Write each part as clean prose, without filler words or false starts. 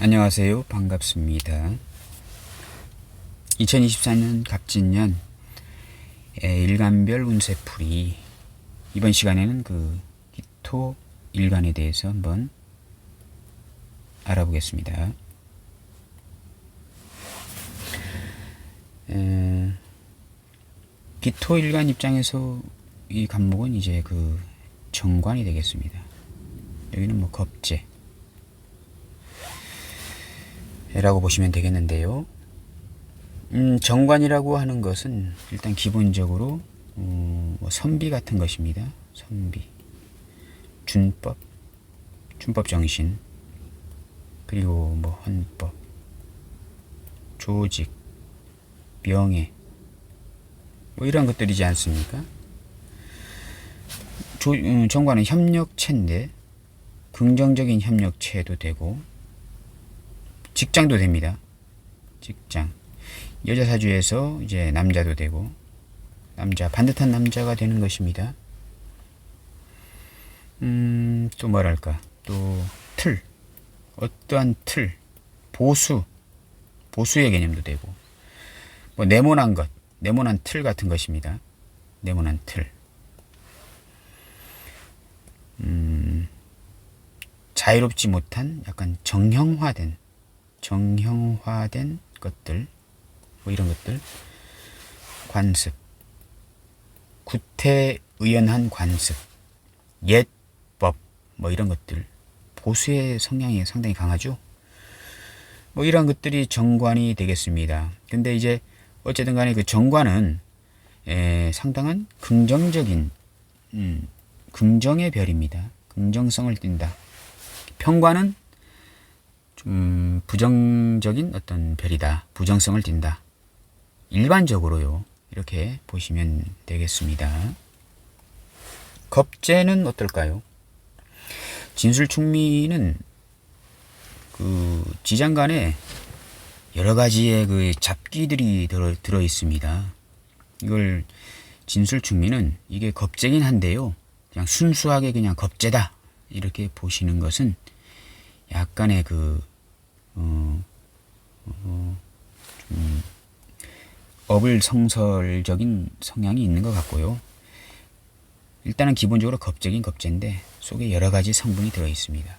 안녕하세요. 반갑습니다. 2024년 갑진년 일간별 운세풀이, 이번 시간에는 그 기토 일간에 대해서 한번 알아보겠습니다. 기토 일간 입장에서 이 간목은 이제 그 정관이 되겠습니다. 여기는 뭐 겁재 라고 보시면 되겠는데요. 정관이라고 하는 것은 일단 기본적으로 뭐 선비 같은 것입니다. 선비, 준법 정신, 그리고 뭐 헌법, 조직, 명예, 뭐 이런 것들이지 않습니까? 정관은 협력체인데 긍정적인 협력체도 되고 직장도 됩니다. 직장. 여자 사주에서 이제 남자도 되고, 남자, 반듯한 남자가 되는 것입니다. 또 뭐랄까, 또 틀, 어떠한 틀, 보수의 개념도 되고, 뭐 네모난 것, 네모난 틀 같은 것입니다. 네모난 틀. 자유롭지 못한 약간 정형화된 것들, 뭐 이런 것들, 관습, 구태의연한 관습, 옛법, 뭐 이런 것들, 보수의 성향이 상당히 강하죠. 뭐 이런 것들이 정관이 되겠습니다. 근데 이제 어쨌든 간에 그 정관은 상당한 긍정적인 긍정의 별입니다. 긍정성을 띈다. 편관은 좀 부정적인 어떤 별이다. 부정성을 띈다. 일반적으로요. 이렇게 보시면 되겠습니다. 겁재는 어떨까요? 진술충미는 그 지장간에 여러 가지의 그 잡기들이 들어 있습니다. 이걸 진술충미는 이게 겁재긴 한데요. 그냥 순수하게 그냥 겁재다 이렇게 보시는 것은 약간의 그 어불성설적인 성향이 있는 것 같고요. 일단은 기본적으로 겁재긴 겁재인데 속에 여러 가지 성분이 들어 있습니다.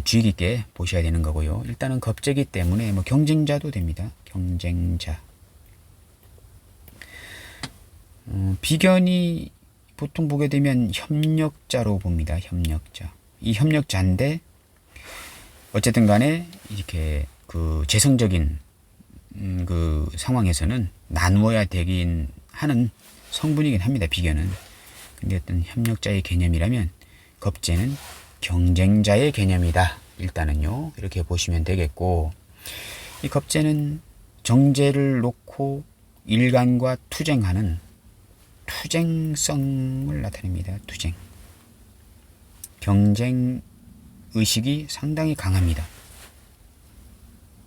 주의 깊게 보셔야 되는 거고요. 일단은 겁재기 때문에 뭐 경쟁자도 됩니다. 경쟁자. 비견이 보통 보게 되면 협력자로 봅니다. 협력자. 이 협력자인데 어쨌든 간에 이렇게 그 재성적인 그 상황에서는 나누어야 되긴 하는 성분이긴 합니다. 비견은. 근데 어떤 협력자의 개념이라면 겁재는 경쟁자의 개념이다. 일단은요. 이렇게 보시면 되겠고, 이 겁재는 정제를 놓고 일간과 투쟁하는 투쟁성을 나타냅니다. 투쟁. 경쟁 의식이 상당히 강합니다.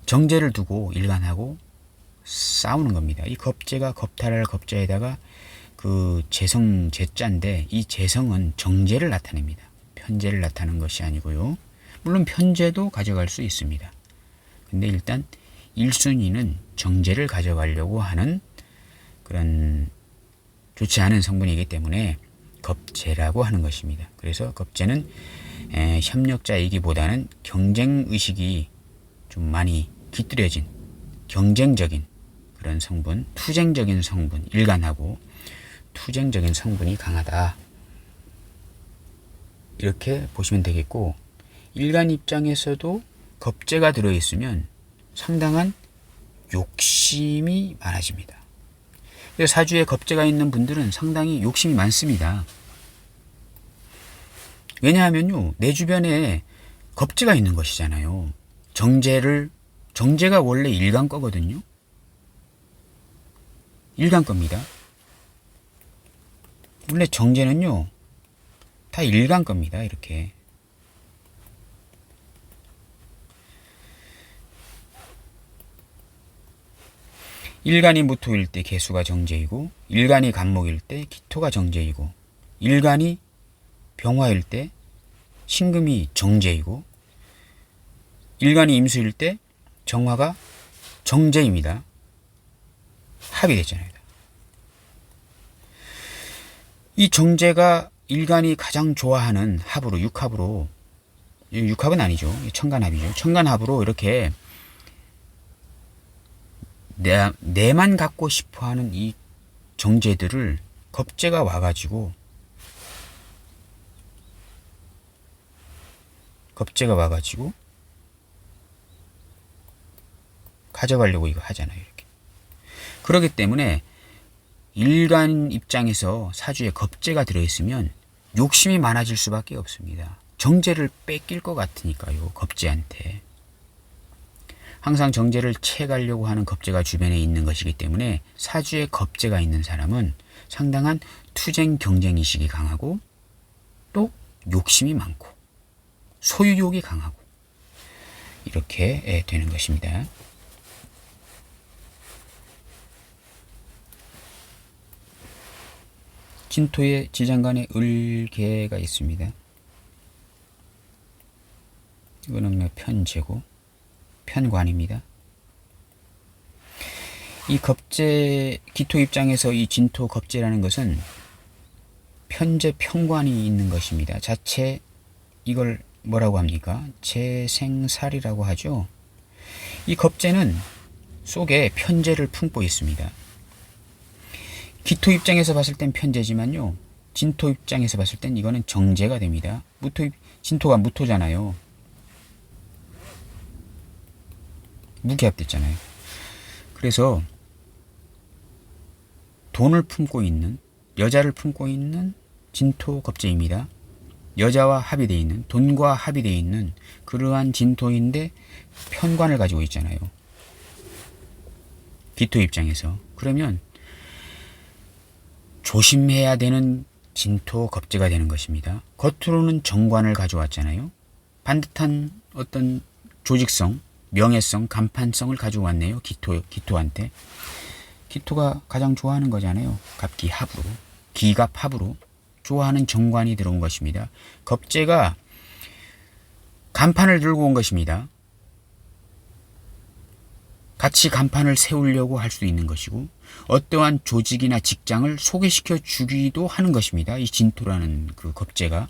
정제를 두고 일간하고 싸우는 겁니다. 이 겁재가 겁탈할 겁재에다가 그 재성 재자인데 이 재성은 정제를 나타냅니다. 편제를 나타내는 것이 아니고요. 물론 편제도 가져갈 수 있습니다. 근데 일단 1순위는 정제를 가져가려고 하는 그런 좋지 않은 성분이기 때문에 겁재라고 하는 것입니다. 그래서 겁재는 협력자이기보다는 경쟁의식이 좀 많이 깃들여진 경쟁적인 그런 성분, 투쟁적인 성분, 일간하고 투쟁적인 성분이 강하다. 이렇게 보시면 되겠고, 일간 입장에서도 겁재가 들어있으면 상당한 욕심이 많아집니다. 사주에 겁재가 있는 분들은 상당히 욕심이 많습니다. 왜냐하면요, 내 주변에 겁재가 있는 것이잖아요. 정제가 원래 일간 거거든요. 일간 겁니다. 원래 정제는요, 다 일간 겁니다. 이렇게. 일간이 무토일 때 개수가 정제이고, 일간이 간목일 때 기토가 정제이고, 일간이 병화일 때 신금이 정제이고, 일간이 임수일 때 정화가 정제입니다. 합이 됐잖아요. 이 정제가 일간이 가장 좋아하는 합으로, 육합으로, 육합은 아니죠. 천간합이죠. 천간합으로 이렇게 내만 갖고 싶어 하는 이 정제들을 겁재가 와가지고 가져가려고 이거 하잖아요. 이렇게. 그렇기 때문에 일간 입장에서 사주에 겁재가 들어있으면 욕심이 많아질 수밖에 없습니다. 정제를 뺏길 것 같으니까요. 겁재한테. 항상 정제를 채가려고 하는 겁재가 주변에 있는 것이기 때문에 사주에 겁재가 있는 사람은 상당한 투쟁 경쟁의식이 강하고 또 욕심이 많고 소유욕이 강하고 이렇게 되는 것입니다. 진토에 지장간에 을개가 있습니다. 이거는 편제고 편관입니다. 이 겁재 기토 입장에서 이 진토 겁재라는 것은 편제 편관이 있는 것입니다. 자체 이걸 뭐라고 합니까? 재생살이라고 하죠. 이 겁재는 속에 편제를 품고 있습니다. 기토 입장에서 봤을 땐 편제지만요. 진토 입장에서 봤을 땐 이거는 정제가 됩니다. 진토가 무토잖아요. 무기합됐잖아요. 그래서 돈을 품고 있는, 여자를 품고 있는 진토 겁재입니다. 여자와 합이 되어 있는, 돈과 합이 되어 있는 그러한 진토인데 편관을 가지고 있잖아요. 기토 입장에서. 그러면 조심해야 되는 진토 겁재가 되는 것입니다. 겉으로는 정관을 가져왔잖아요. 반듯한 어떤 조직성, 명예성, 간판성을 가지고 왔네요. 기토한테. 기토가 가장 좋아하는 거잖아요. 갑기합으로, 기갑합으로 좋아하는 정관이 들어온 것입니다. 겁재가 간판을 들고 온 것입니다. 같이 간판을 세우려고 할 수도 있는 것이고 어떠한 조직이나 직장을 소개시켜 주기도 하는 것입니다. 이 진토라는 그 겁재가.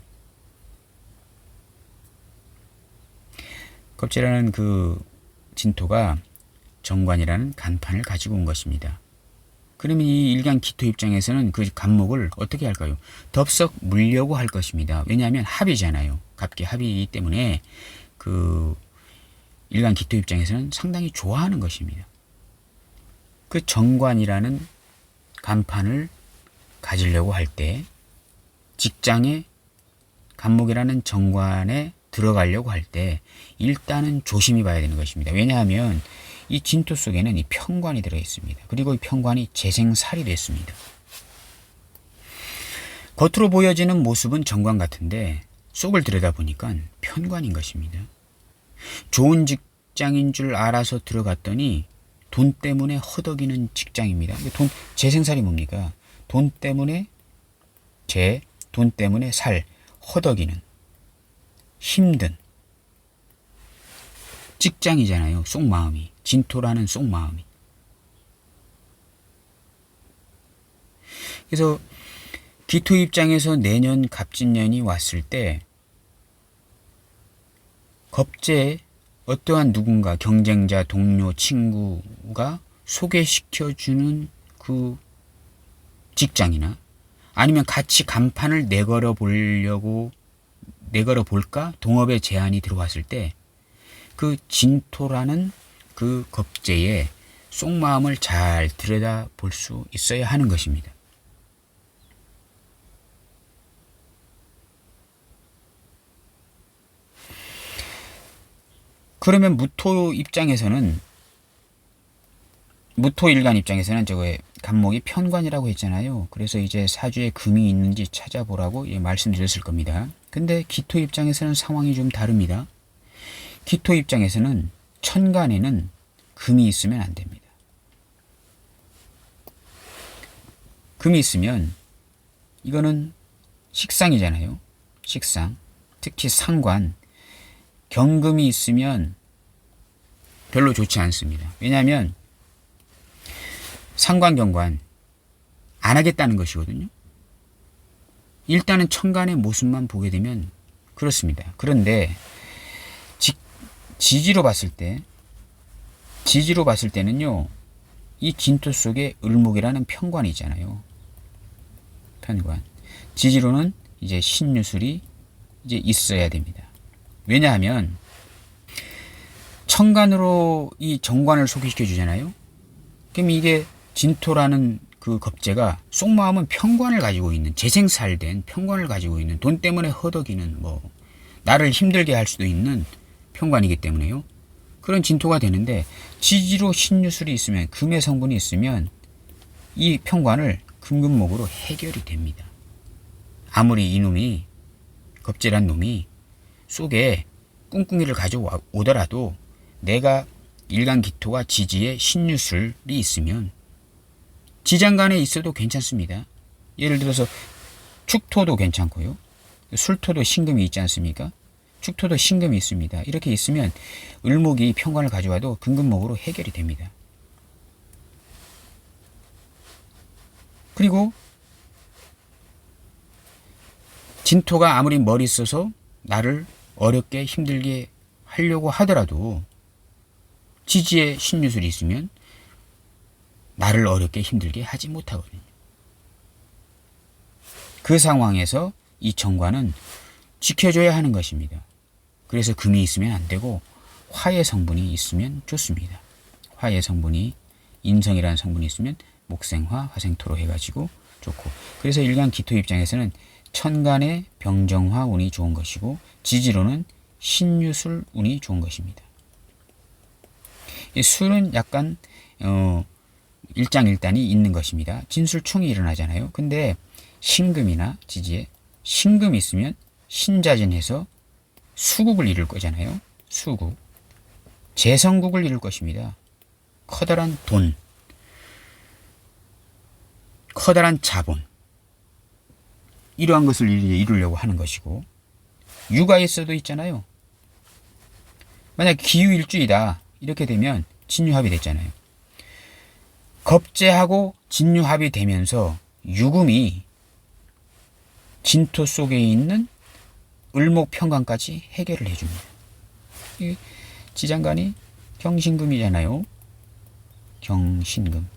겁재라는 그 진토가 정관이라는 간판을 가지고 온 것입니다. 그러면 이 일간 기토 입장에서는 그 간목을 어떻게 할까요? 덥석 물려고 할 것입니다. 왜냐하면 합이잖아요. 갑기 합이기 때문에 그 일간 기토 입장에서는 상당히 좋아하는 것입니다. 그 정관이라는 간판을 가지려고 할 때 직장에 간목이라는 정관에 들어가려고 할 때 일단은 조심히 봐야 되는 것입니다. 왜냐하면 이 진토 속에는 이 편관이 들어 있습니다. 그리고 이 편관이 재생살이 됐습니다. 겉으로 보여지는 모습은 정관 같은데 속을 들여다보니까 편관인 것입니다. 좋은 직장인 줄 알아서 들어갔더니 돈 때문에 허덕이는 직장입니다. 재생살이 뭡니까? 돈 때문에 돈 때문에 허덕이는 힘든 직장이잖아요. 속마음이. 진토라는 속마음이. 그래서 기토 입장에서 내년 갑진년이 왔을 때 겁재에 어떠한 누군가 경쟁자, 동료, 친구가 소개시켜주는 그 직장이나 아니면 같이 간판을 내걸어 볼까 동업의 제안이 들어왔을 때 그 진토라는 그 겁재의 속마음을 잘 들여다볼 수 있어야 하는 것입니다. 그러면 무토 일간 입장에서는 저거의 간목이 편관이라고 했잖아요. 그래서 이제 사주에 금이 있는지 찾아보라고 말씀드렸을 겁니다. 근데 기토 입장에서는 상황이 좀 다릅니다. 기토 입장에서는 천간에는 금이 있으면 안 됩니다. 금이 있으면 이거는 식상이잖아요. 식상. 특히 상관. 경금이 있으면 별로 좋지 않습니다. 왜냐하면 상관경관 안 하겠다는 것이거든요. 일단은 천간의 모습만 보게 되면 그렇습니다. 그런데 지지로 봤을 때는요, 이 진토 속에 을목이라는 편관이 있잖아요. 편관. 지지로는 이제 신유술이 이제 있어야 됩니다. 왜냐하면 천간으로 이 정관을 소개시켜 주잖아요. 그럼 이게 진토라는 그 겁재가 속마음은 편관을 가지고 있는, 재생살된 편관을 가지고 있는, 돈 때문에 허덕이는, 나를 힘들게 할 수도 있는 편관이기 때문에요. 그런 진토가 되는데, 지지로 신유술이 있으면, 금의 성분이 있으면 이 편관을 금금목으로 해결이 됩니다. 아무리 이놈이, 겁재란 놈이 속에 꿍꿍이를 가져오더라도 내가 일간기토가 지지에 신유술이 있으면 지장간에 있어도 괜찮습니다. 예를 들어서 축토도 괜찮고요. 술토도 신금이 있지 않습니까? 축토도 신금이 있습니다. 이렇게 있으면 을목이 편관을 가져와도 금금목으로 해결이 됩니다. 그리고 진토가 아무리 머리 써서 나를 어렵게 힘들게 하려고 하더라도 지지에 신유술이 있으면 나를 어렵게 힘들게 하지 못하거든요. 그 상황에서 이 정관은 지켜줘야 하는 것입니다. 그래서 금이 있으면 안 되고 화의 성분이 있으면 좋습니다. 화의 성분이 인성이라는 성분이 있으면 목생화, 화생토로 해가지고 좋고, 그래서 일간 기토 입장에서는 천간의 병정화 운이 좋은 것이고 지지로는 신유술 운이 좋은 것입니다. 이 술은 약간 일장일단이 있는 것입니다. 진술충이 일어나잖아요. 근데 신금이나 지지에 신금이 있으면 신자진해서 수국을 이룰 거잖아요. 수국. 재성국을 이룰 것입니다. 커다란 돈, 커다란 자본, 이러한 것을 이루려고 하는 것이고, 육아일서도 있잖아요. 만약 기유일주이다 이렇게 되면 진유합이 됐잖아요. 겁재하고 진유합이 되면서 유금이 진토 속에 있는 을목 편관까지 해결을 해줍니다. 이 지장간이 경신금이잖아요. 경신금.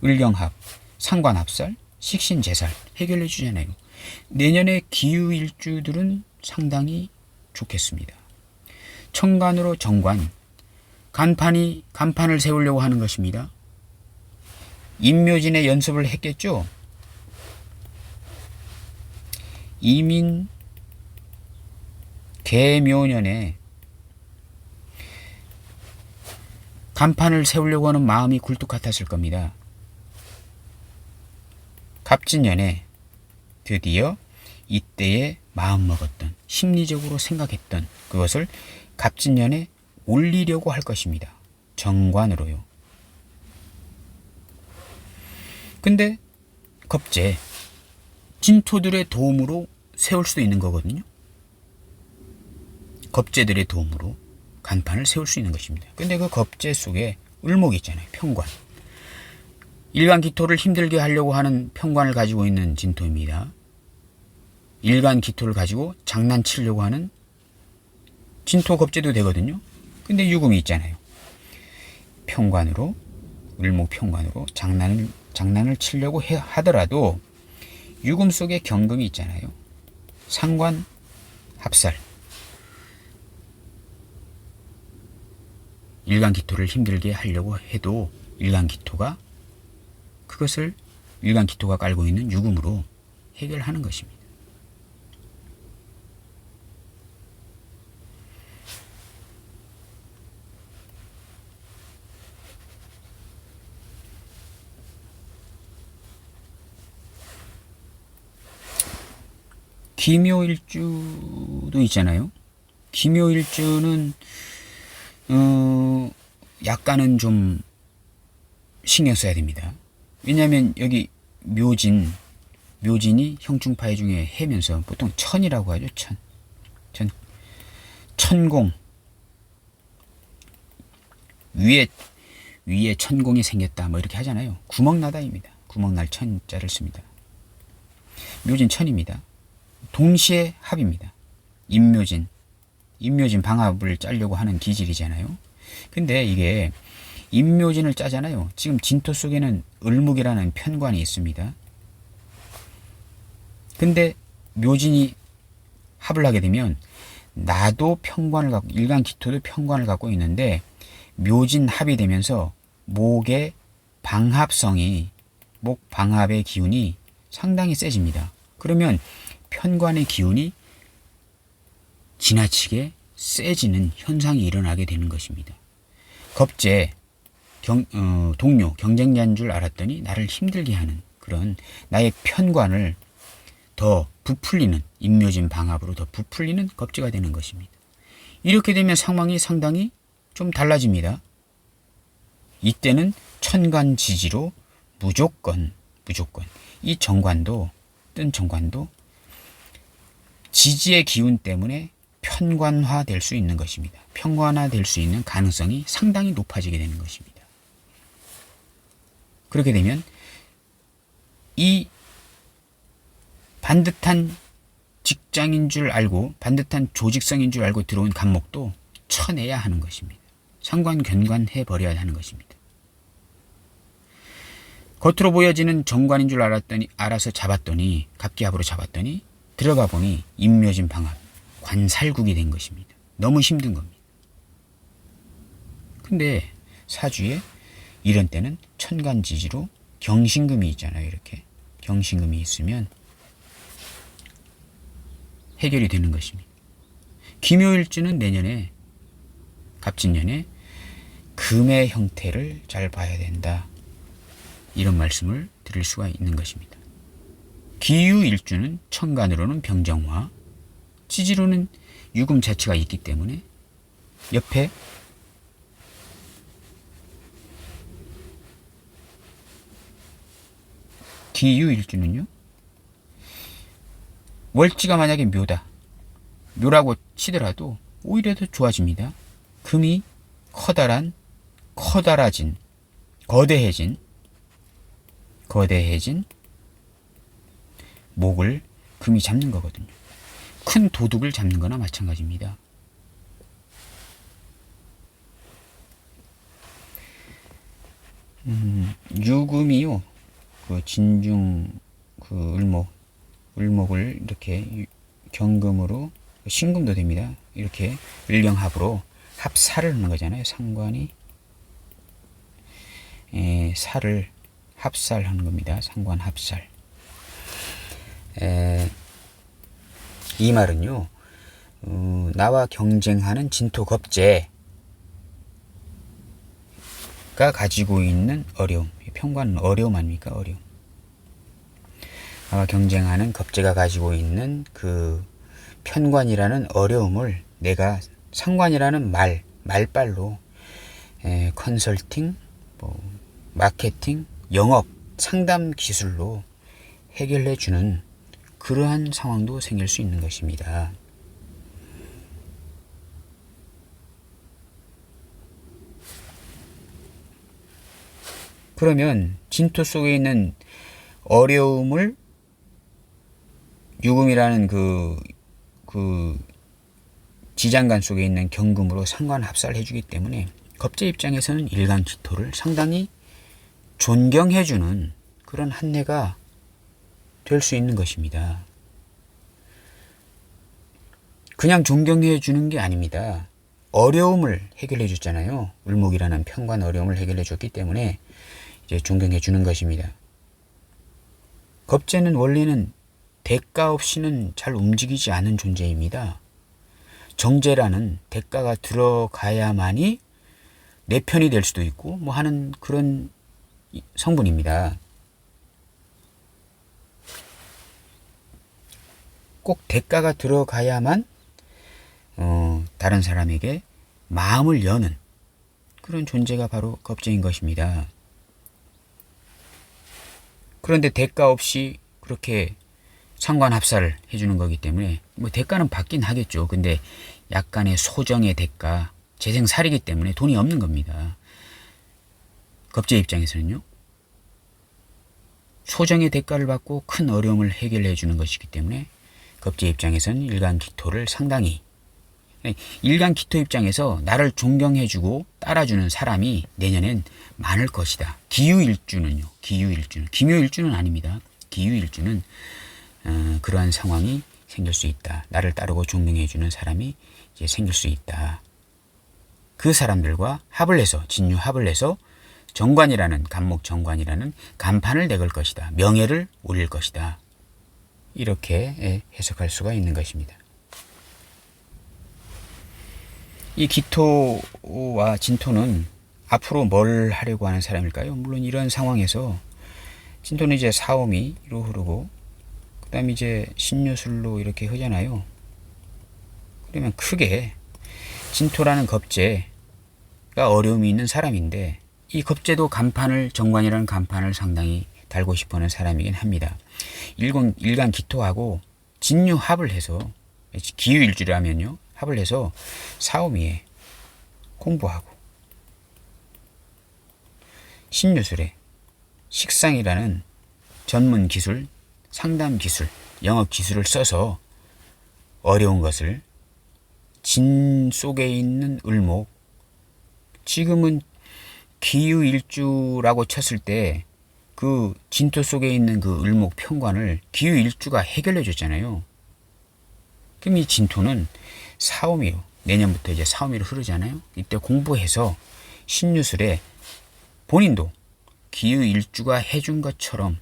을경합, 상관합살, 식신재살 해결해 주잖아요. 내년에 기유일주들은 상당히 좋겠습니다. 천간으로 정관, 간판을 세우려고 하는 것입니다. 임묘진의 연습을 했겠죠. 이민 개묘년에 간판을 세우려고 하는 마음이 굴뚝 같았을 겁니다. 갑진년에 드디어 이때에 마음먹었던, 심리적으로 생각했던 그것을 갑진년에 올리려고 할 것입니다. 정관으로요. 근데 겁재, 진토들의 도움으로 세울 수도 있는 거거든요. 겁재들의 도움으로 간판을 세울 수 있는 것입니다. 근데 그 겁재 속에 을목이 있잖아요. 편관. 일간기토를 힘들게 하려고 하는 편관을 가지고 있는 진토입니다. 일간기토를 가지고 장난치려고 하는 진토 겁재도 되거든요. 근데 유금이 있잖아요. 편관으로, 을목 편관으로 장난을 치려고 하더라도 유금 속에 경금이 있잖아요. 상관 합살. 일간기토를 힘들게 하려고 해도 일간기토가 그것을 일간기토가 깔고 있는 유금으로 해결하는 것입니다. 기묘일주도 있잖아요. 기묘일주는 약간은 좀 신경 써야 됩니다. 왜냐하면 여기 묘진이 형충파이 중에 해면서 보통 천이라고 하죠. 천공, 위에 천공이 생겼다 뭐 이렇게 하잖아요. 구멍나다입니다. 구멍날 천자를 씁니다. 묘진 천입니다. 동시에 합입니다. 임묘진 방합을 짜려고 하는 기질이잖아요. 근데 이게 임묘진을 짜잖아요. 지금 진토 속에는 을목이라는 편관이 있습니다. 근데 묘진이 합을 하게 되면 나도 편관을 갖고, 일간 기토도 편관을 갖고 있는데 묘진 합이 되면서 목의 방합성이, 목 방합의 기운이 상당히 세집니다. 그러면 편관의 기운이 지나치게 세지는 현상이 일어나게 되는 것입니다. 겁제, 동료, 경쟁자인 줄 알았더니 나를 힘들게 하는 그런 나의 편관을 더 부풀리는, 임묘진 방합으로 더 부풀리는 겁제가 되는 것입니다. 이렇게 되면 상황이 상당히 좀 달라집니다. 이때는 천간지지로 무조건 이 정관도, 뜬 정관도 지지의 기운 때문에 편관화될 수 있는 것입니다. 편관화될 수 있는 가능성이 상당히 높아지게 되는 것입니다. 그렇게 되면 이 반듯한 직장인 줄 알고, 반듯한 조직성인 줄 알고 들어온 간목도 쳐내야 하는 것입니다. 상관견관해 버려야 하는 것입니다. 겉으로 보여지는 정관인 줄 알아서 잡았더니, 갑기합으로 잡았더니 들어가 보니 임묘진 방합, 관살국이 된 것입니다. 너무 힘든 겁니다. 근데 사주에 이런 때는 천간지지로 경신금이 있잖아요. 이렇게 경신금이 있으면 해결이 되는 것입니다. 기묘일주는 내년에, 갑진년에 금의 형태를 잘 봐야 된다, 이런 말씀을 드릴 수가 있는 것입니다. 기유일주는 천간으로는 병정화, 지지로는 유금 자체가 있기 때문에 옆에 기유일주는요, 월지가 만약에 묘라고 치더라도 오히려 더 좋아집니다. 금이 커다라진, 거대해진 목을 금이 잡는 거거든요. 큰 도둑을 잡는 거나 마찬가지입니다. 유금이요, 그 진중, 그 을목을 이렇게 경금으로, 신금도 됩니다. 이렇게 을경합으로 합살을 하는 거잖아요. 상관이 살을 합살하는 겁니다. 상관 합살. 이 말은요, 나와 경쟁하는 진토 겁제가 가지고 있는 어려움, 편관은 어려움 아닙니까? 어려움. 나와 경쟁하는 겁제가 가지고 있는 그 편관이라는 어려움을 내가 상관이라는 말빨로 컨설팅, 마케팅, 영업, 상담 기술로 해결해 주는 그러한 상황도 생길 수 있는 것입니다. 그러면 진토 속에 있는 어려움을 유금이라는 그 지장간 속에 있는 경금으로 상관합살해 주기 때문에 겁제 입장에서는 일간 기토를 상당히 존경해 주는 그런 한 해가 될 수 있는 것입니다. 그냥 존경해 주는 게 아닙니다. 어려움을 해결해 줬잖아요. 을목이라는 편관 어려움을 해결해 줬기 때문에 이제 존경해 주는 것입니다. 겁제는 원래는 대가 없이는 잘 움직이지 않은 존재입니다. 정제라는 대가가 들어가야만이 내 편이 될 수도 있고 뭐 하는 그런 성분입니다. 꼭 대가가 들어가야만 다른 사람에게 마음을 여는 그런 존재가 바로 겁제인 것입니다. 그런데 대가 없이 그렇게 상관합살을 해주는 거기 때문에 뭐 대가는 받긴 하겠죠. 근데 약간의 소정의 대가, 재생살이기 때문에 돈이 없는 겁니다. 겁제 입장에서는요. 소정의 대가를 받고 큰 어려움을 해결해 주는 것이기 때문에 겁제 입장에서는 일간기토를 상당히, 일간기토 입장에서 나를 존경해주고 따라주는 사람이 내년엔 많을 것이다. 기유일주는요. 기묘일주는 아닙니다. 기유일주는 그러한 상황이 생길 수 있다. 나를 따르고 존경해주는 사람이 이제 생길 수 있다. 그 사람들과 합을 해서, 진유합을 해서 정관이라는, 간목 정관이라는 간판을 내걸 것이다. 명예를 올릴 것이다. 이렇게 해석할 수가 있는 것입니다. 이 기토와 진토는 앞으로 뭘 하려고 하는 사람일까요? 물론 이런 상황에서 진토는 이제 사오미로 흐르고, 그 다음에 이제 신유술로 이렇게 흐잖아요. 그러면 크게 진토라는 겁재가 어려움이 있는 사람인데, 이 겁재도 간판을, 정관이라는 간판을 상당히 달고 싶어하는 사람이긴 합니다. 일간 기토하고 진유 합을 해서, 기유일주라면요, 합을 해서 사오미에 공부하고, 신유술에 식상이라는 전문 기술, 상담 기술, 영업 기술을 써서 어려운 것을 진 속에 있는 을목, 지금은 기유일주라고 쳤을 때 그 진토 속에 있는 그 을목 편관을 기유일주가 해결해 줬잖아요. 그럼 이 진토는 사오미요. 내년부터 이제 사오미로 흐르잖아요. 이때 공부해서 신유술에 본인도 기유일주가 해준 것처럼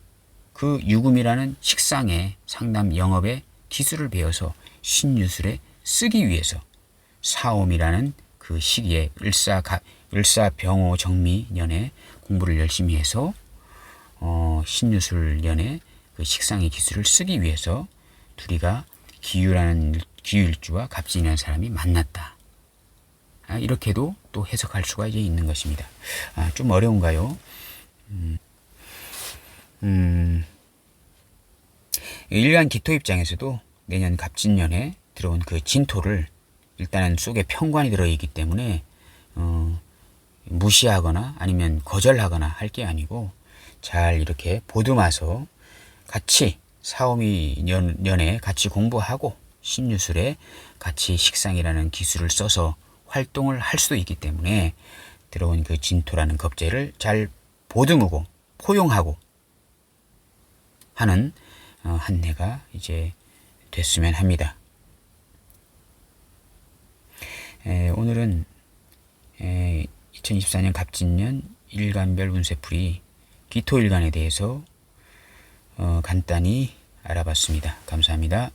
그 유금이라는 식상의 상담 영업의 기술을 배워서 신유술에 쓰기 위해서 사오미라는 그 시기에 을사병호 정미년에 공부를 열심히 해서 신유술년에 그 식상의 기술을 쓰기 위해서 둘이가 기유일주와 갑진이라는 사람이 만났다. 이렇게도 또 해석할 수가 이제 있는 것입니다. 좀 어려운가요? 일간 기토 입장에서도 내년 갑진년에 들어온 그 진토를 일단은 속에 편관이 들어있기 때문에 무시하거나 아니면 거절하거나 할 게 아니고 잘 이렇게 보듬어서 같이 사오미 년에 같이 공부하고 신유술에 같이 식상이라는 기술을 써서 활동을 할 수도 있기 때문에 들어온 그 진토라는 겁재를 잘 보듬고 포용하고 하는 한 해가 이제 됐으면 합니다. 오늘은 2024년 갑진년 일간별 운세풀이 기토일간에 대해서 간단히 알아봤습니다. 감사합니다.